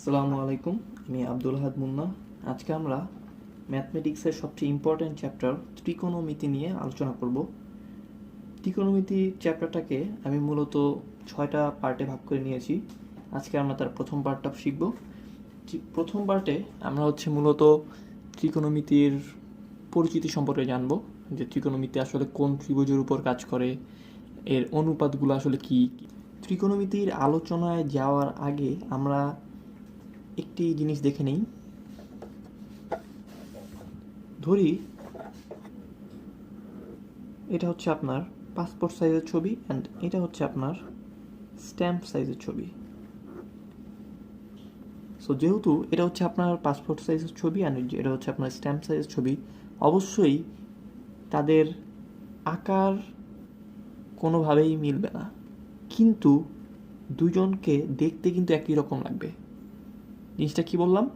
আসসালামু আলাইকুম, আমি আব্দুল হাদ মুন্না। আজকে আমরা ম্যাথমেটিক্সের সবচেয়ে ইম্পর্ট্যান্ট চ্যাপ্টার ত্রিকোণমিতি নিয়ে আলোচনা করব। ত্রিকোণমিতি চ্যাপ্টারটাকে আমি মূলত 6টা পার্টে ভাগ করে নিয়েছি। আজকে আমরা তার প্রথম পার্টটা শিখব। প্রথম পার্টে আমরা মূলত ত্রিকোণমিতির পরিচিতি সম্পর্কে জানব, যে ত্রিকোণমিতি আসলে কোন ত্রিভুজের উপর কাজ করে, এর অনুপাতগুলো আসলে কী। ত্রিকোণমিতির আলোচনায় যাওয়ার আগে আমরা একটি জিনিস দেখে নেই। ধরি এটা হচ্ছে আপনার পাসপোর্ট সাইজের ছবি অ্যান্ড এটা হচ্ছে আপনার স্ট্যাম্প সাইজের ছবি। সো যেহেতু এটা হচ্ছে আপনার পাসপোর্ট সাইজের ছবি অ্যান্ড এটা হচ্ছে আপনার স্ট্যাম্প সাইজের ছবি, অবশ্যই তাদের আকার কোনোভাবেই মিলবে না, কিন্তু দুজনকে দেখতে কিন্তু একই রকম লাগবে। জিনিসটা কি বললাম,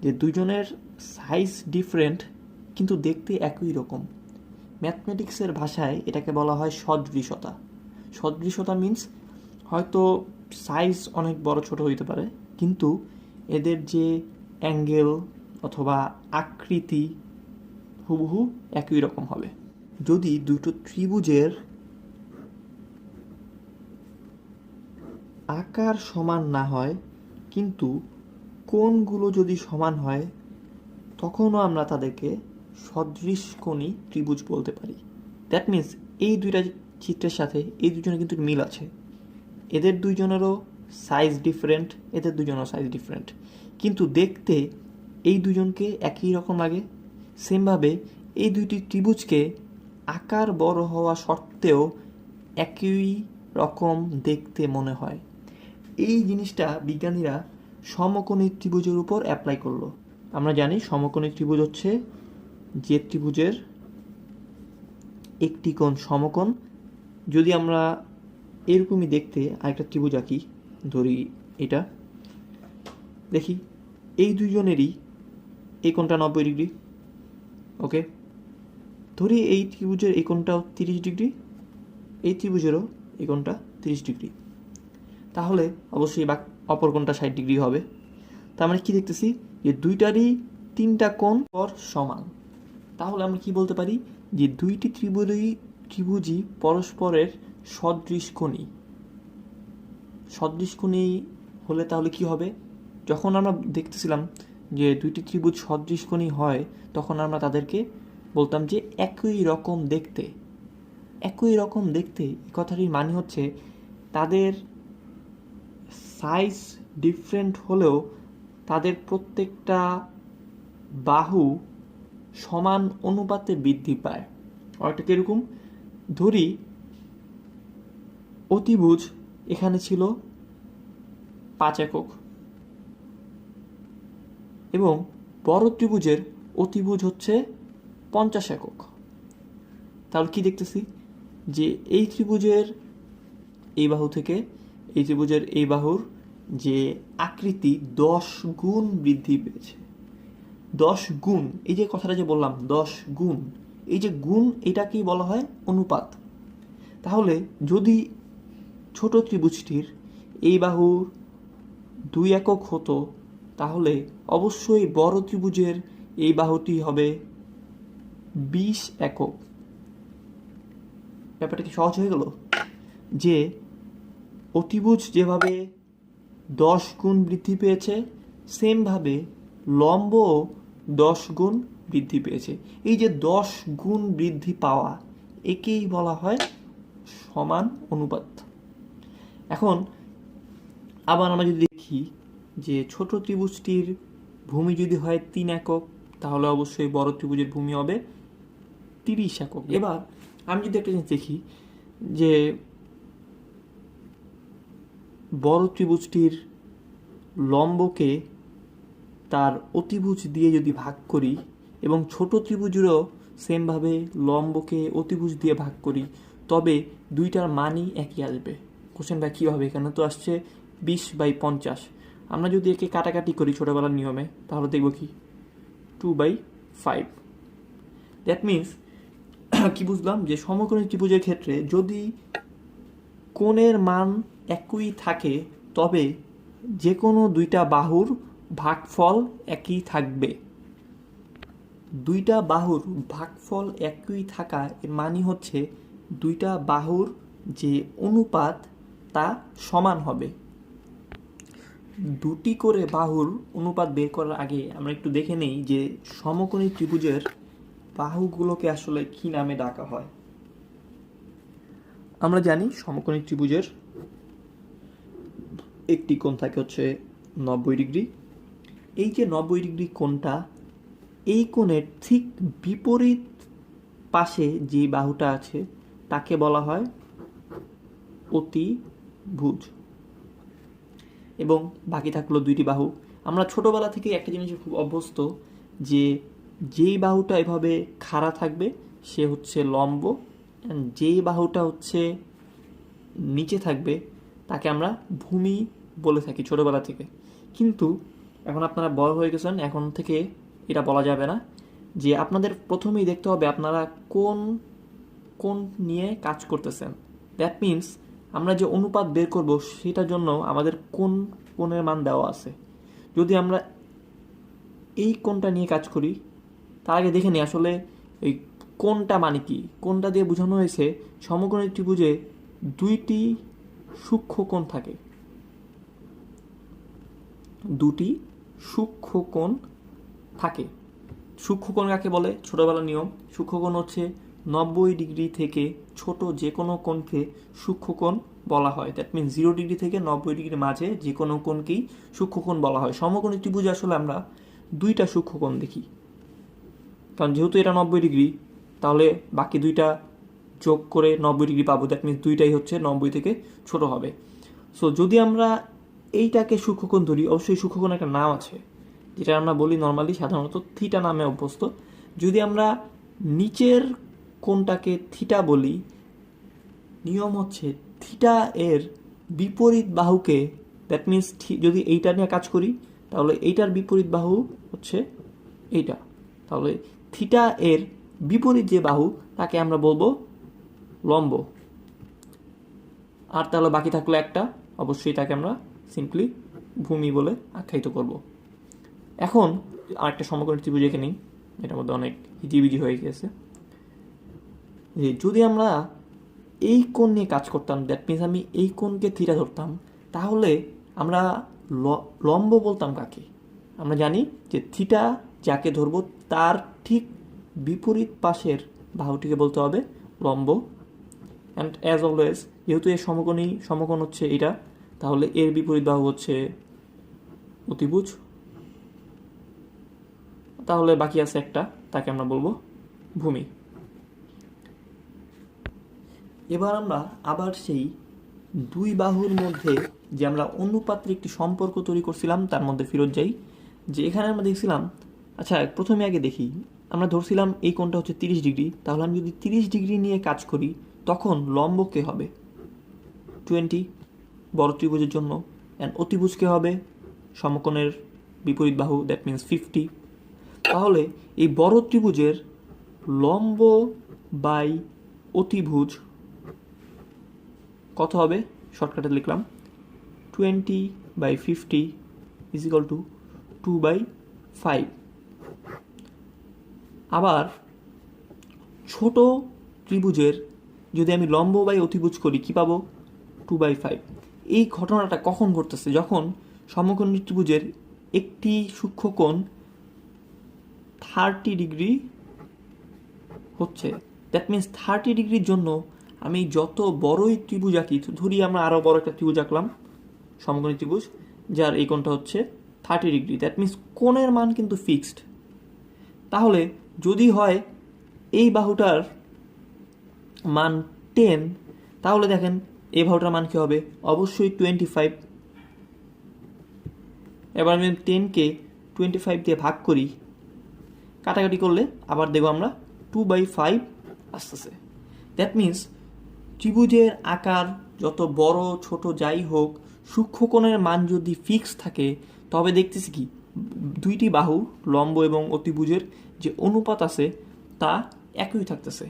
যে দুজনের সাইজ ডিফারেন্ট কিন্তু দেখতে একই রকম। ম্যাথমেটিক্সের ভাষায় এটাকে বলা হয় সদৃশতা। সদৃশতা মিন্স হয়তো সাইজ অনেক বড় ছোট হইতে পারে, কিন্তু এদের যে অ্যাঙ্গেল অথবা আকৃতি হুবহু একই রকম হবে। যদি দুটো ত্রিভুজের আকার সমান না হয় কিন্তু কোণগুলো যদি সমান হয়, তখনও আমরা তাদেরকে সদৃশকোণী ত্রিভুজ বলতে পারি। দ্যাট মিন্স এই দুইটা চিত্রের সাথে এই দুজনের কিন্তু মিল আছে। এদের দুইজনেরও সাইজ ডিফারেন্ট, এদের দুজনেরও সাইজ ডিফারেন্ট, কিন্তু দেখতে এই দুজনকে একই রকম লাগে। সেমভাবে এই দুইটি ত্রিভুজকে আকার বড় হওয়া সত্ত্বেও একই রকম দেখতে মনে হয়। এই জিনিসটা বিজ্ঞানীরা সমকোণী ত্রিভুজের উপর অ্যাপ্লাই করলো। আমরা জানি সমকোণী ত্রিভুজ হচ্ছে যে ত্রিভুজের একটি কোণ সমকোণ। যদি আমরা এরকমই দেখতে আরেকটা ত্রিভুজ আঁকি, ধরি এটা, দেখি এই দুইজনেরই এই কোণটা 90 ডিগ্রি। ওকে, ধরি এই ত্রিভুজের এই কোণটাও 30 ডিগ্রি, এই ত্রিভুজেরও এই কোণটা 30 ডিগ্রি, তাহলে অবশ্যই অপর কোণটা 60 ডিগ্রি হবে। তার মানে কি দেখতেছি, যে দুইটারই 3টা কোণ পর সমান। তাহলে আমরা কি বলতে পারি, যে দুইটি ত্রিভুজই পরস্পরের সদৃশকোণী। সদৃশকোণী হলে তাহলে কি হবে, যখন আমরা দেখতেছিলাম যে দুইটি ত্রিভুজ সদৃশকোণী হয়, তখন আমরা তাদেরকে বলতাম যে একই রকম দেখতে। একই রকম দেখতে এই কথাটির মানে হচ্ছে তাদের সাইজ ডিফারেন্ট হলেও তাদের প্রত্যেকটা বাহু সমান অনুপাতে বৃদ্ধি পায়। অর্থাৎ এরকম, ধরি অতিভুজ এখানে ছিল 5 একক এবং বড় ত্রিভুজের অতিভুজ হচ্ছে 50 একক। তাহলে কি দেখতেছি, যে এই ত্রিভুজের এই বাহু থেকে এই ত্রিভুজের এই বাহুর যে আকৃতি 10 গুণ বৃদ্ধি পেয়েছে। 10 গুণ, এই যে কথাটা যে বললাম 10 গুণ, এই যে গুণ, এটাকেই বলা হয় অনুপাত। তাহলে যদি ছোট ত্রিভুজটির এই বাহুর 2 একক হতো, তাহলে অবশ্যই বড় ত্রিভুজের এই বাহুটি হবে 20 একক। ব্যাপারটা কি সহজ হয়ে গেল, যে অতিভুজ যেভাবে 10 গুণ বৃদ্ধি পেয়েছে, সেমভাবে লম্বও 10 গুণ বৃদ্ধি পেয়েছে। এই যে 10 গুণ বৃদ্ধি পাওয়া, একেই বলা হয় সমান অনুপাত। এখন আবার আমরা যদি দেখি যে ছোট ত্রিভুজটির ভূমি যদি হয় 3 একক, তাহলে অবশ্যই বড় ত্রিভুজের ভূমি হবে 30 একক। এবার আমি যদি একটা জিনিস দেখি, যে বড় ত্রিভুজটির লম্বকে তার অতিভুজ দিয়ে যদি ভাগ করি এবং ছোট ত্রিভুজেরও সেমভাবে লম্বকে অতিভুজ দিয়ে ভাগ করি, তবে দুইটার মানই একই আসবে। কোশ্চেনটা কী হবে, এখানে তো আসছে 20/50। আমরা যদি একে কাটাকাটি করি ছোটোবেলার নিয়মে, তাহলে দেখব কি 2/5। দ্যাট মিন্স কি বুঝলাম, যে সমকোণী ত্রিভুজের ক্ষেত্রে যদি কোণের মান একই থাকে, তবে যে কোনো দুইটা বাহুর ভাগফল একই থাকবে। দুইটা বাহুর ভাগফল একই থাকা এর মানে হচ্ছে দুইটা বাহুর যে অনুপাত তা সমান হবে। দুটি করে বাহুর অনুপাত বের করার আগে আমরা একটু দেখে নেই যে সমকোণী ত্রিভুজের বাহুগুলোকে আসলে কি নামে ডাকা হয়। আমরা জানি সমকোণী ত্রিভুজের একটি কোণ থাকে হচ্ছে 90 ডিগ্রি। এই যে 90 ডিগ্রি কোণটা, এই কোণের ঠিক বিপরীত পাশে যে বাহুটা আছে তাকে বলা হয় অতিভুজ। এবং বাকি থাকলো দুইটি বাহু। আমরা ছোটবেলা থেকে একটা জিনিস খুব অভ্যস্ত যে যেই বাহুটা এভাবে খাড়া থাকবে সে হচ্ছে লম্ব, যেই বাহুটা হচ্ছে নিচে থাকবে তাকে আমরা ভূমি বলে থাকি ছোটবেলা থেকে। কিন্তু এখন আপনারা বড় হয়ে গেছেন, এখন থেকে এটা বলা যাবে না। যে আপনাদের প্রথমেই দেখতে হবে আপনারা কোন কোন নিয়ে কাজ করতেছেন। দ্যাট মিনস আমরা যে অনুপাত বের করব সেটার জন্য আমাদের কোন কোণের মান দেওয়া আছে। যদি আমরা এই কোণটা নিয়ে কাজ করি তার আগে দেখে নিই আসলে এই কোণটা মানে কি। কোণটা দিয়ে বোঝানো হয়েছে সমকোণী ত্রিভুজে দুইটি সূক্ষ্ম কোণ থাকে। দুটি সূক্ষ্ম কোণ থাকে। সূক্ষ্ম কোণ কাকে বলে? ছোটবেলার নিয়ম, সূক্ষ্ম কোণ হচ্ছে 90 ডিগ্রি থেকে ছোট যে কোনো কোণকে সূক্ষ্ম কোণ বলা হয়। দ্যাট মিনস 0 ডিগ্রি থেকে 90 ডিগ্রির মাঝে যে কোনো কোণকেই সূক্ষ্ম কোণ বলা হয়। সমকোণী ত্রিভুজে আসলে আমরা দুইটা সূক্ষ্ম কোণ দেখি, কারণ যেহেতু এটা 90 ডিগ্রি তাহলে বাকি দুইটা যোগ করে 90 ডিগ্রি পাবো। দ্যাট মিনস দুইটাই হচ্ছে 90 থেকে ছোট হবে। সো যদি আমরা এইটাকে সূক্ষ্মকোণ ধরি, অবশ্যই সূক্ষ্মকোণ একটা নাম আছে যেটা আমরা বলি নর্মালি সাধারণত থিটা নামে অভ্যস্ত। যদি আমরা নিচের কোণটাকে থিটা বলি, নিয়ম হচ্ছে থিটা এর বিপরীত বাহুকে, দ্যাট মিনস যদি এইটা নিয়ে কাজ করি তাহলে এইটার বিপরীত বাহু হচ্ছে এইটা, তাহলে থিটা এর বিপরীত যে বাহু তাকে আমরা বলবো লম্ব। আর তাহলে বাকি থাকলো একটা, অবশ্যই তাকে আমরা সিম্পলি ভূমি বলে আখ্যায়িত করব। এখন আরেকটা সমকোণী ত্রিভুজ এঁকে নিই, এটার মধ্যে অনেক হিজিবিজি হয়ে গেছে। যে যদি আমরা এই কোণ নিয়ে কাজ করতাম, দ্যাট মিনস আমি এই কোণকে থিটা ধরতাম, তাহলে আমরা লম্ব বলতাম কাকে? আমরা জানি যে থিটা যাকে ধরবো তার ঠিক বিপরীত পাশের বাহুটিকে বলতে হবে লম্ব। অ্যান্ড অ্যাজ অলওয়েজ যেহেতু এর সমকোণ হচ্ছে এটা, তাহলে এর বিপরীত বাহু হচ্ছে অতিভুজ। তাহলে বাকি আছে একটা, তাকে আমরা বলবো ভূমি। এবার আমরা আবার সেই দুই বাহুর মধ্যে যে আমরা অনুপাতের একটি সম্পর্ক তৈরি করছিলাম তার মধ্যে ফেরত যাই। যে এখানে আমরা দেখছিলাম, আচ্ছা প্রথমে আগে দেখি, আমরা ধরছিলাম এই কোণটা হচ্ছে 30 ডিগ্রি, তাহলে আমি যদি 30 ডিগ্রি নিয়ে কাজ করি তখন লম্ব কে হবে 20 বড় ত্রিভুজের জন্য, অ্যান্ড অতিভুজ কে হবে সমকোণের বিপরীত বাহু, দ্যাট মিনস 50। তাহলে এই বড় ত্রিভুজের লম্ব বাই অতিভুজ কত হবে? শর্টকাটে লিখলাম 20/50 ইজ ইকুয়াল টু 2/5। আবার ছোট ত্রিভুজের যদি আমি লম্ব বাই অতিভুজ করি কি পাবো? 2/5। এই ঘটনাটা কখন ঘটতেছে? যখন সমকোণী ত্রিভুজের একটি সূক্ষ্ম কোণ 30 ডিগ্রি হচ্ছে। দ্যাট মিনস 30 ডিগ্রির জন্য আমি যত বড়ই ত্রিভুজ আঁকি, ধরি আমরা আরও বড় একটা ত্রিভুজ আঁকলাম, সমকোণী ত্রিভুজ যার এই কোণটা হচ্ছে 30 ডিগ্রি, দ্যাট মিনস কোণের মান কিন্তু ফিক্সড। তাহলে যদি হয় এই বাহুটার মান 10, তাহলে দেখেন এই বাহুটার মান কী হবে? অবশ্যই 25। এবার আমি 10কে 25 দিয়ে ভাগ করি, কাটাকাটি করলে আবার দেখব আমরা 2/5 আসতেছে। দ্যাট মিনস ত্রিভুজের আকার যত বড় ছোট যাই হোক, সূক্ষ্মকোণের মান যদি ফিক্স থাকে তবে দেখতেছি কি দুইটি বাহু লম্ব এবং অতিভুজের যে অনুপাত আছে তা একই থাকতেছে।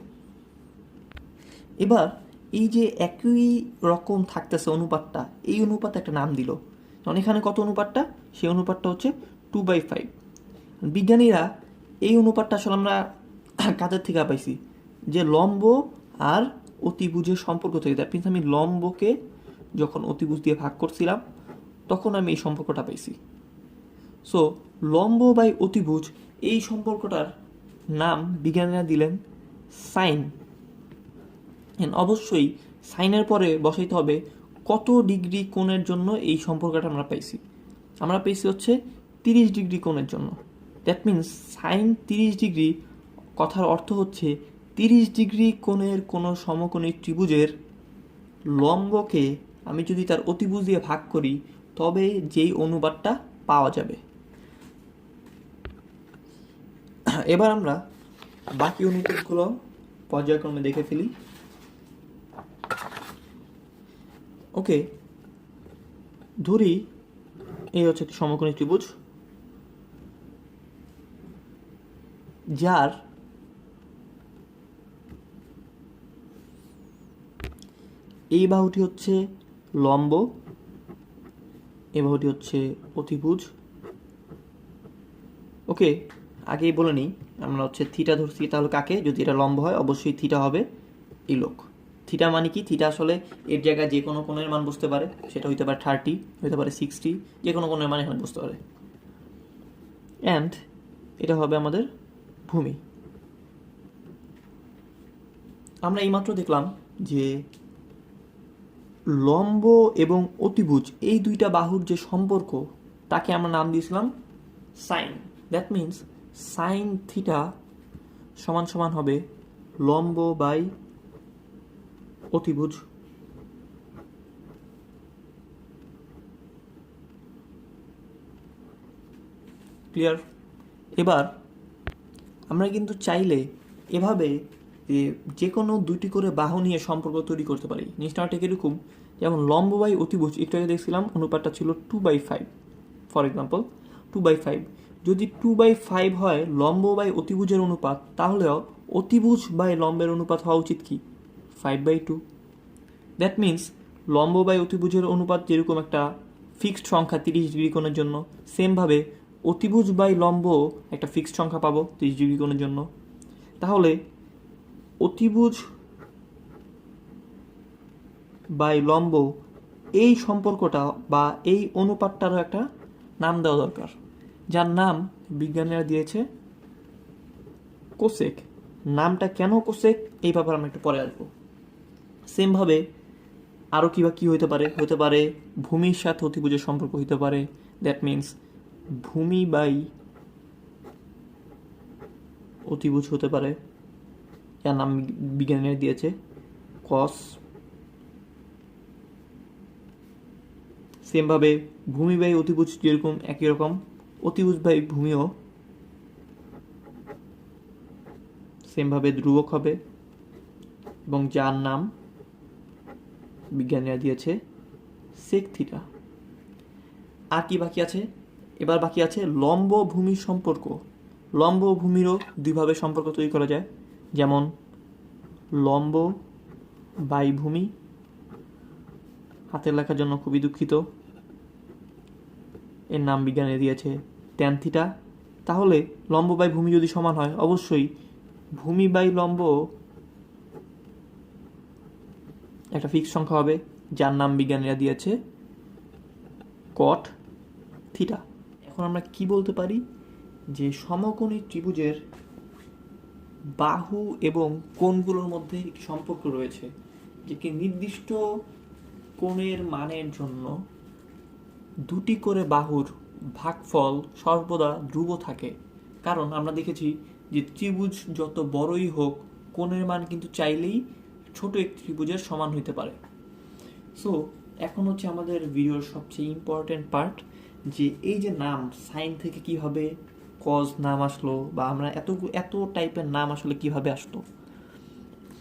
এবার এই যে একই রকম থাকতেছে অনুপাতটা, এই অনুপাতে একটা নাম দিল, কারণ এখানে কত অনুপাতটা? সেই অনুপাতটা হচ্ছে 2/5। বিজ্ঞানীরা এই অনুপাতটা আসলে আমরা কাদের থেকে পাইছি, যে লম্ব আর অতিভুজের সম্পর্ক থেকে। দ্যাট মিনস আমি লম্বকে যখন অতিভুজ দিয়ে ভাগ করছিলাম তখন আমি এই সম্পর্কটা পাইছি। সো লম্ব বাই অতিভুজ, এই সম্পর্কটার নাম বিজ্ঞানীরা দিলেন সাইন। অবশ্যই সাইনের পরে বসাইতে হবে কত ডিগ্রি কোণের জন্য এই সম্পর্কটা আমরা পাইছি। আমরা পেয়েছি হচ্ছে 30 ডিগ্রি কোণের জন্য। দ্যাট মিনস সাইন 30 ডিগ্রি, কথার অর্থ হচ্ছে 30 ডিগ্রি কোণের কোনো সমকোণী ত্রিভুজের লম্বকে আমি যদি তার অতিভুজ দিয়ে ভাগ করি তবে যেই অনুপাতটা পাওয়া যাবে। এবার আমরা বাকি অনুপাতগুলো পর্যায়ক্রমে দেখে ফেলি। ওকে, ধরি এই হচ্ছে একটি সমকোণী ত্রিভুজ যার এই বাহুটি হচ্ছে লম্ব, এই বাহুটি হচ্ছে অতিভুজ। ওকে, আগেই বলে নিই, আমরা হচ্ছে থিটা ধরছি, তাহলে কাকে, যদি এটা লম্ব হয় অবশ্যই থিটা হবে এই লোক। থিটা মানে কি, থিটা আসলে এর জায়গায় যে কোনো কোণের মান বসতে পারে, সেটা হইতে পারে 30, হইতে পারে 60, যে কোনো কোণের মান এখানে বসতে পারে। অ্যান্ড এটা হবে আমাদের ভূমি। আমরা এইমাত্র দেখলাম যে লম্ব এবং অতিভুজ এই দুইটা বাহুর যে সম্পর্ক তাকে আমরা নাম দিয়েছিলাম sine. That means sine theta সমান সমান হবে লম্ব বাই অতিভুজ। ক্লিয়ার? এবার আমরা কিন্তু চাইলে এভাবে যে কোনো দুটি করে বাহু নিয়ে সম্পর্ক তৈরি করতে পারি। জিনিসটা ঠিক এরকম, যেমন লম্ব বাই অতিভুজ একটু আগে দেখছিলাম অনুপাতটা ছিল 2/5, ফর এক্সাম্পল 2/5। যদি 2/5 হয় লম্ব বাই অতিভুজের অনুপাত, তাহলেও অতিভুজ বাই লম্বের অনুপাত হওয়া উচিত কি 5/2। দ্যাট মিনস লম্ব বাই অতিভুজের অনুপাত যেরকম একটা ফিক্সড সংখ্যা 30 ডিগ্রি কোণের জন্য, সেমভাবে অতিভুজ বাই লম্ব একটা ফিক্সড সংখ্যা পাবো 30 ডিগ্রি কোণের জন্য। তাহলে অতিভুজ বাই লম্ব এই সম্পর্কটা বা এই অনুপাতটারও একটা নাম দেওয়া দরকার, যার নাম বিজ্ঞানীরা দিয়েছে কোসেক। নামটা কেন কোসেক এই ব্যাপারে আমরা একটু পরে আসবো। সেমভাবে আরও কী হতে পারে, হতে পারে ভূমির সাথে অতিভুজের সম্পর্ক হতে পারে। দ্যাট মিনস ভূমি বাই অতিভুজ হতে পারে, যার নাম বিজ্ঞানীরা দিয়েছে কস। সেমভাবে ভূমি বাই অতিভুজ যেরকম একই রকম, অতিভুজ বাই ভূমিও সেমভাবে ধ্রুবক হবে এবং যার নাম বিজ্ঞানীরা দিয়েছে সেক থিটা। আর কি বাকি আছে? এবার বাকি আছে লম্ব ভূমির সম্পর্ক। লম্ব ভূমিরও দুইভাবে সম্পর্ক তৈরি করা যায়, যেমন লম্ব বাই ভূমি, হাতের লেখার জন্য খুবই দুঃখিত, এর নাম বিজ্ঞানীরা দিয়েছে ট্যান থিটা। তাহলে লম্ব বাই ভূমি যদি সমান হয়, অবশ্যই ভূমি বাই লম্ব একটা ফিক্সড সংখ্যা হবে, যার নাম বিজ্ঞানীরা দিয়েছে কট থিটা। এখন আমরা কি বলতে পারি, যে সমকোণী ত্রিভুজের বাহু এবং কোণগুলোর মধ্যে একটি সম্পর্ক রয়েছে, যে কি নির্দিষ্ট কোণের মানের জন্য দুটি করে বাহুর ভাগফল সর্বদা ধ্রুব থাকে। কারণ আমরা দেখেছি যে ত্রিভুজ যত বড়ই হোক, কোণের মান কিন্তু চাইলেই ছোট একটি ত্রিভুজের সমান হইতে পারে। সো এখন হচ্ছে আমাদের ভিডিওর সবচেয়ে ইম্পর্টেন্ট পার্ট, যে এই যে নাম সাইন থেকে কিভাবে কজ নাম আসলো, বা আমরা এত টাইপের নাম আসলে কিভাবে আসলো,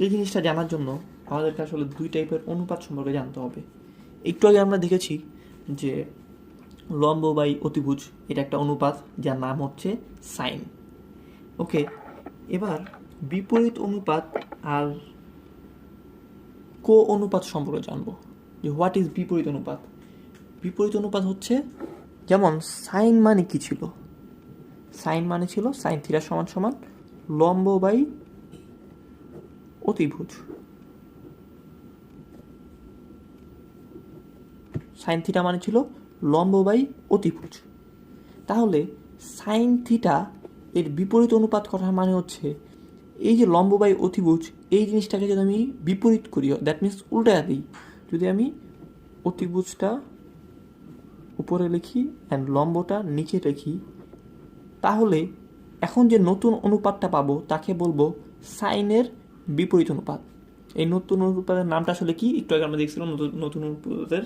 এই জিনিসটা জানার জন্য আমাদেরকে আসলে দুই টাইপের অনুপাত সম্পর্কে জানতে হবে। একটু আগে আমরা দেখেছি যে লম্ব বাই অতিভুজ এটা একটা অনুপাত, যার নাম হচ্ছে সাইন। ওকে, এবার বিপরীত অনুপাত আর কো অনুপাত সম্পর্কে জানবো, যে হোয়াট ইজ বিপরীত অনুপাত। বিপরীত অনুপাত হচ্ছে, যেমন সাইন মানে কি ছিল, সাইন মানে ছিল সাইন থিটা সমান সমান লম্ব বাই অতিভুজ। সাইন থিটা মানে ছিল লম্ব বাই অতিভুজ। তাহলে সাইন থিটা এর বিপরীত অনুপাত করার মানে হচ্ছে এই যে লম্ব বাই অতিভুজ এই জিনিসটাকে যদি আমি বিপরীত করি, দ্যাট মিনস উল্টা দিই, যদি আমি অতিভুজটা উপরে লিখি অ্যান্ড লম্বটা নিচে রাখি, তাহলে এখন যে নতুন অনুপাতটা পাবো তাকে বলবো সাইনের বিপরীত অনুপাত। এই নতুন অনুপাতের নামটা আসলে কি, একটু আগে আমরা দেখছিলাম নতুন অনুপাতের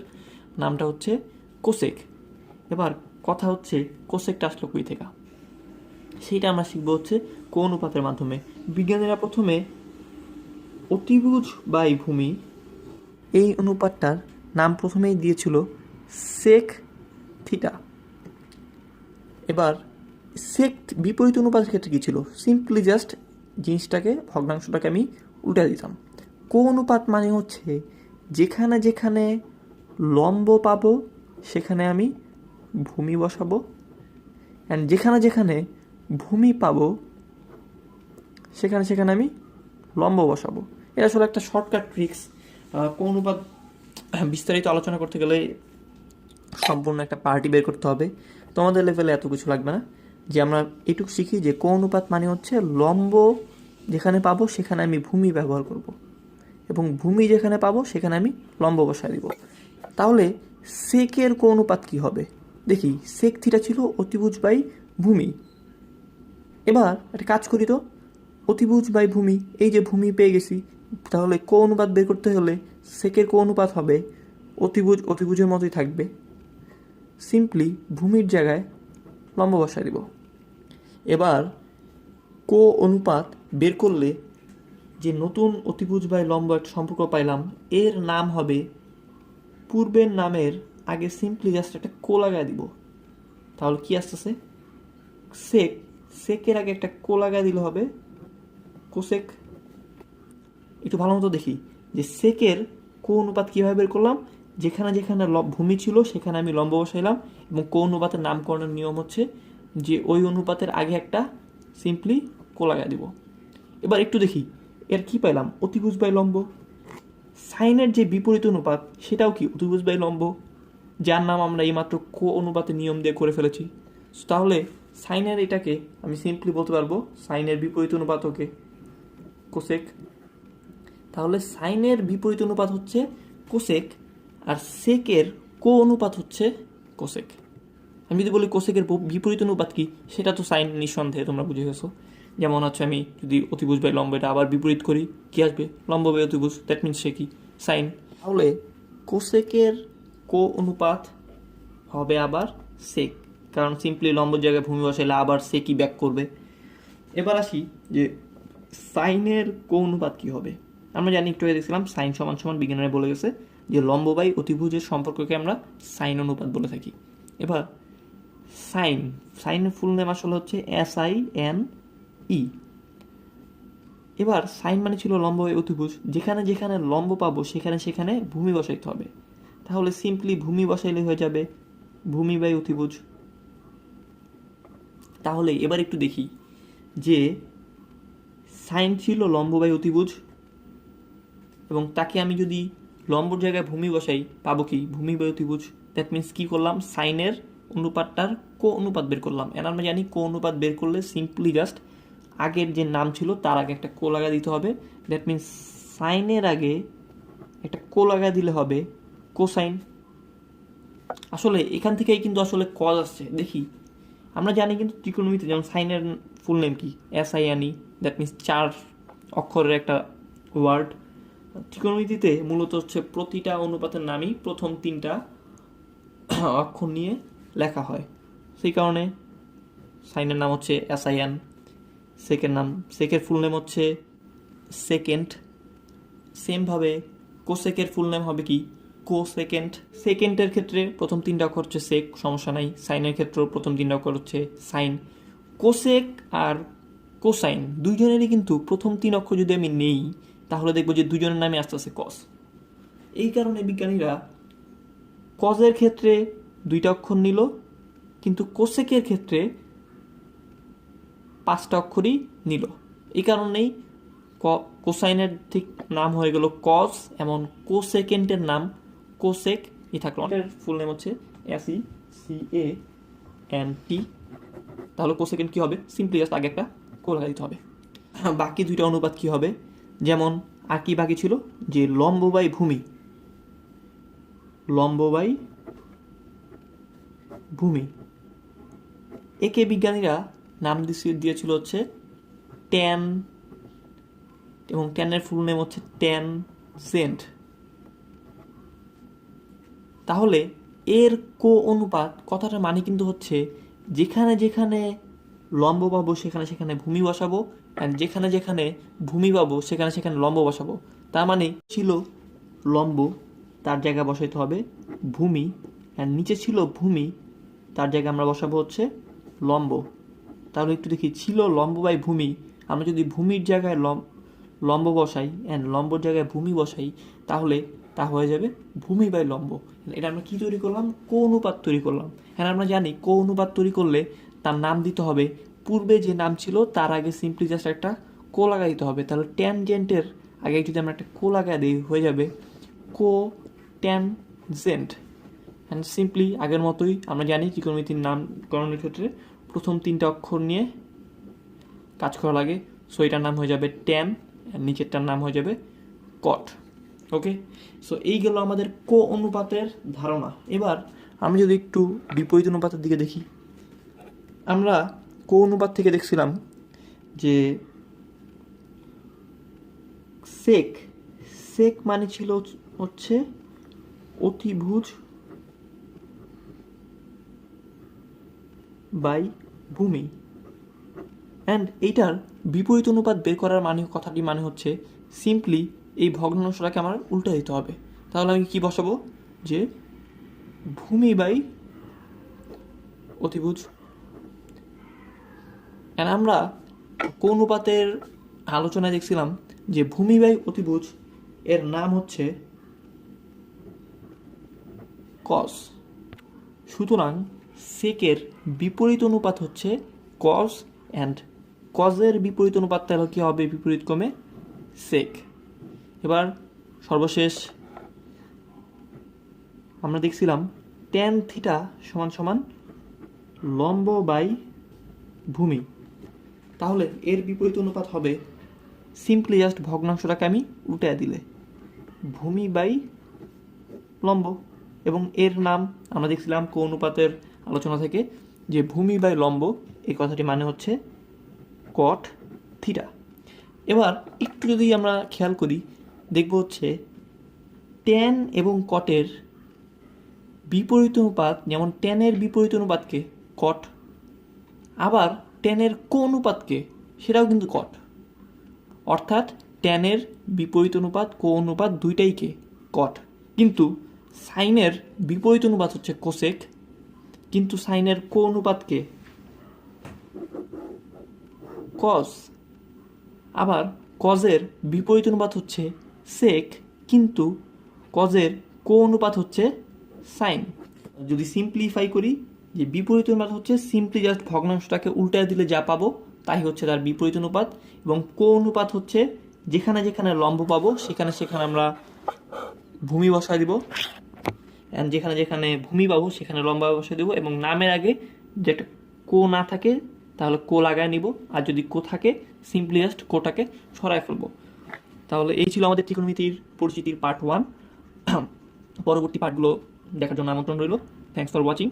নামটা হচ্ছে কোসেক। এবার কথা হচ্ছে কোসেকটা আসলো কই থেকে, সেইটা আমরা শিখবো হচ্ছে কোন অনুপাতের মাধ্যমে। বিজ্ঞানীরা প্রথমে অতিভুজ বাই ভূমি এই অনুপাতটার নাম প্রথমেই দিয়েছিল সেক থিটা। এবার সেক বিপরীত অনুপাতের ক্ষেত্রে কী ছিল, সিম্পলি জাস্ট জিনিসটাকে ভগ্নাংশটাকে আমি উল্টা দিতাম। কো অনুপাত মানে হচ্ছে যেখানে যেখানে লম্ব পাবো সেখানে আমি ভূমি বসাবো, অ্যান্ড যেখানে যেখানে ভূমি পাবো সেখানে সেখানে আমি লম্ব বসাবো। এটা আসলে একটা শর্টকাট ট্রিক্স। কোন অনুপাত বিস্তারিত আলোচনা করতে গেলে সম্পূর্ণ একটা পার্টি বের করতে হবে, তোমাদের লেভেলে এত কিছু লাগবে না। যে আমরা এটুকু শিখি যে কোন অনুপাত মানে হচ্ছে লম্ব যেখানে পাবো সেখানে আমি ভূমি ব্যবহার করব, এবং ভূমি যেখানে পাবো সেখানে আমি লম্ব বসায় দিব। তাহলে সেকের কোন অনুপাত কী হবে দেখি, সেক থিটা ছিল অতিভুজ বাই ভূমি। এবার একটা কাজ করি তো, অতিভুজ বাই ভূমি, এই যে ভূমি পেয়ে গেছি, তাহলে কোন অনুপাত বের করতে হলে সেকের কোন অনুপাত হবে অতিভুজ অতিভুজের মতোই থাকবে, সিম্পলি ভূমির জায়গায় লম্ব বসায় দিব। এবার কো অনুপাত বের করলে যে নতুন অতিভুজ বাই লম্ব একটা সম্পর্ক পাইলাম, এর নাম হবে পূর্বের নামের আগে সিম্পলি জাস্ট একটা কো লাগায় দিব। তাহলে কি আসতেছে, সেক, সেকের আগে একটা কো লাগায় দিলে হবে কোসেক। একটু ভালো মতো দেখি যে সেকের কো অনুপাত কীভাবে বের করলাম, যেখানে যেখানে ভূমি ছিল সেখানে আমি লম্ব বসাইলাম, এবং কো অনুপাতের নামকরণের নিয়ম হচ্ছে যে ওই অনুপাতের আগে একটা সিম্পলি কো লাগায় দিব। এবার একটু দেখি এর কি পাইলাম, অতিভুজ বাই লম্ব। সাইনের যে বিপরীত অনুপাত সেটাও কি অতিভুজ বাই লম্ব, যার নাম আমরা এইমাত্র কো অনুপাতের নিয়ম দিয়ে করে ফেলেছি। তাহলে সাইনের এটাকে আমি সিম্পলি বলতে পারবো সাইনের বিপরীত অনুপাত ওকে কোসেক। তাহলে সাইনের বিপরীত অনুপাত হচ্ছে কোসেক, আর সেকের কো অনুপাত হচ্ছে কোসেক। আমি যদি বলি কোসেকের বিপরীত অনুপাত কি, সেটা তো সাইন নিঃসন্দেহে তোমরা বুঝে গেছো। যেমন হচ্ছে আমি যদি অতিভুজ বাই লম্ব এটা আবার বিপরীত করি, কি আসবে, লম্ব বাই অতিভুজ, দ্যাট মিনস সে কি সাইন। তাহলে কোসেকের কো অনুপাত হবে আবার সেক, কারণ সিম্পলি লম্বের জায়গায় ভূমি বসাইলে আবার সেকই ব্যাক করবে। এবার আসি যে সাইনের কো অনুপাত কী হবে। আমরা জানি একটু আগে দেখছিলাম সাইন সমান সমান, বিজ্ঞানীরা বলে গেছে যে লম্ব বাই অতিভুজের সম্পর্ককে আমরা সাইন অনুপাত বলে থাকি। এবার সাইন, সাইনের ফুল নেম আসলে হচ্ছে SINE। এবার সাইন মানে ছিল লম্ব বাই অতিভুজ, যেখানে যেখানে লম্ব পাবো সেখানে সেখানে ভূমি বসাইতে হবে। তাহলে সিম্পলি ভূমি বসাইলে হয়ে যাবে ভূমি বাই অতিভুজ। তাহলে এবার একটু দেখি যে সাইন ছিল লম্ব বাই অতিভুজ, এবং তাকে আমি যদি লম্বর জায়গায় ভূমি বসাই পাবো কি ভূমি বাই অতিভুজ। দ্যাট মিনস কী করলাম, সাইনের অনুপাতটার কো অনুপাত বের করলাম। এর আমরা জানি কো অনুপাত বের করলে সিম্পলি জাস্ট আগের যে নাম ছিল তার আগে একটা কো লাগা দিতে হবে। দ্যাট মিনস সাইনের আগে একটা কো লাগা দিলে হবে কোসাইন। আসলে এখান থেকেই কিন্তু আসলে কজ আসছে। দেখি আমরা জানি কিন্তু ত্রিকোণমিতি যেমন সাইনের ফুল নেম কি SINE, দ্যাট মিনস 4 অক্ষরের একটা ওয়ার্ড। ত্রিকোণমিতিতে মূলত হচ্ছে প্রতিটা অনুপাতের নামই প্রথম 3টা অক্ষর নিয়ে লেখা হয়, সেই কারণে সাইনের নাম হচ্ছে SIN। সেকের ফুল নেম হচ্ছে সেকেন্ড। সেমভাবে কোসেকের ফুল নেম হবে কি কোসেকেন্ড। সেকেন্ডের ক্ষেত্রে প্রথম 3টা অক্ষর হচ্ছে সেক, সমস্যা নাই। সাইনের ক্ষেত্রেও প্রথম 3টা অক্ষর হচ্ছে সাইন। কোসেক আর কোসাইন দুইজনেরই কিন্তু প্রথম 3 অক্ষর যদি আমি নেই তাহলে দেখবো যে দুজনের নামে আস্তে আস্তে কস। এই কারণে বিজ্ঞানীরা কজের ক্ষেত্রে 2টা অক্ষর নিল, কিন্তু কোসেকের ক্ষেত্রে 5টা অক্ষরই নিল। এই কারণেই কোসাইনের ঠিক নাম হয়ে গেল কজ, এমন কোসেকেন্টের নাম কোসেক ই থাকলো। এর ফুল নেম হচ্ছে SECANT। তাহলে কোসেকেন্ট কী হবে? সিম্পলি জাস্ট আগে একটা কো লাগাই দিতে হবে। বাকি দুইটা অনুপাত কি হবে? যেমন আর কি বাকি ছিল, যে লম্ব বাই ভূমি, লম্ব বাই ভূমি, একে বিজ্ঞানীরা নাম দিয়েছিল হচ্ছে ট্যান, এবং ট্যানের ফুল নেম হচ্ছে ট্যানজেন্ট। তাহলে এর কো অনুপাত কথাটার মানে কিন্তু হচ্ছে যেখানে যেখানে লম্ব পাবো সেখানে সেখানে ভূমি বসাবো, অ্যান্ড যেখানে যেখানে ভূমি পাবো সেখানে সেখানে লম্ব বসাবো। তার মানে ছিল লম্ব, তার জায়গায় বসাইতে হবে ভূমি, অ্যান্ড নিচে ছিল ভূমি, তার জায়গায় আমরা বসাবো হচ্ছে লম্ব। তাহলে একটু দেখি, ছিল লম্ব বাই ভূমি, আমরা যদি ভূমির জায়গায় লম্ব বসাই অ্যান্ড লম্বর জায়গায় ভূমি বসাই, তাহলে তা হয়ে যাবে ভূমি বাই লম্ব। এটা আমরা কি তৈরি করলাম? কো অনুপাত তৈরি করলাম। হ্যাঁ, আমরা জানি কো অনুপাত তৈরি করলে তার নাম দিতে হবে পূর্বে যে নাম ছিল তার আগে সিম্পলি জাস্ট একটা কো লাগাই দিতে হবে। তাহলে ট্যানজেন্টের আগে যদি আমরা একটা কো লাগাই দিই হয়ে যাবে কো ট্যানজেন্ট। অ্যান্ড সিম্পলি আগের মতোই আমরা জানি ত্রিকোণমিতির নামকরণের ক্ষেত্রে প্রথম 3টা অক্ষর নিয়ে কাজ করা লাগে। সো এটার নাম হয়ে যাবে ট্যান, নিচেরটার নাম হয়ে যাবে কট। ওকে, সো এই গেল আমাদের কো অনুপাতের ধারণা। এবার আমি যদি একটু বিপরীত অনুপাতের দিকে দেখি, আমরা কো অনুপাত থেকে দেখছিলাম যে সেক, সেক মানে ছিল হচ্ছে অতিভুজ বাই ভূমি, অ্যান্ড এইটার বিপরীত অনুপাত বের করার কথাটি মানে হচ্ছে সিম্পলি এই ভগ্নাংশটাকে আমার উল্টে দিতে হবে। তাহলে আমি কি বসাবো, যে ভূমি বাই অতিভুজ। অ্যান্ড আমরা কোন অনুপাতের আলোচনায় দেখছিলাম যে ভূমি বাই অতিভুজ এর নাম হচ্ছে কস। সুতরাং সেকের বিপরীত অনুপাত হচ্ছে কস, অ্যান্ড কজের বিপরীত অনুপাত তাহলে কী হবে? বিপরীত ক্রমে সেক। এবার সর্বশেষ আমরা দেখছিলাম ট্যান থিটা সমান সমান লম্ব বাই ভূমি। তাহলে এর বিপরীত অনুপাত হবে সিম্পলি জাস্ট ভগ্নাংশটাকে আমি উল্টে দিলে ভূমি বাই লম্ব, এবং এর নাম আমরা দেখছিলাম কো অনুপাতের আলোচনা থেকে যে ভূমি বাই লম্ব, এই কথাটি মানে হচ্ছে কট থিটা। এবার একটু যদি আমরা খেয়াল করি দেখব হচ্ছে ট্যান এবং কটের বিপরীত অনুপাত, যেমন ট্যানের বিপরীত অনুপাতকে কট, আবার ট্যানের কো অনুপাতকে সেটাও কিন্তু কট। অর্থাৎ ট্যানের বিপরীত অনুপাত কো অনুপাত দুইটাইকে কট, কিন্তু সাইনের বিপরীত অনুপাত হচ্ছে কোসেক, কিন্তু সাইনের কো অনুপাতকে কস। আবার কজের বিপরীত অনুপাত হচ্ছে সেক, কিন্তু কজের কো অনুপাত হচ্ছে সাইন। যদি সিম্পলিফাই করি, যে বিপরীত অনুপাত হচ্ছে সিম্পলি জাস্ট ভগ্নাংশটাকে উল্টায় দিলে যা পাবো তাই হচ্ছে তার বিপরীত অনুপাত, এবং কো অনুপাত হচ্ছে যেখানে যেখানে লম্ব পাবো সেখানে সেখানে আমরা ভূমি বসায় দিব, অ্যান্ড যেখানে যেখানে ভূমি পাবো সেখানে লম্ব বসায় দেবো, এবং নামের আগে যেটা কো না থাকে তাহলে কো লাগায় নিব, আর যদি কো থাকে সিম্পলি জাস্ট কোটাকে সরায় ফেলবো। তাহলে এই ছিল আমাদের ত্রিকোণমিতির পরিচিতির পার্ট 1। পরবর্তী পার্টগুলো দেখার জন্য আমন্ত্রণ রইল। Thanks for watching.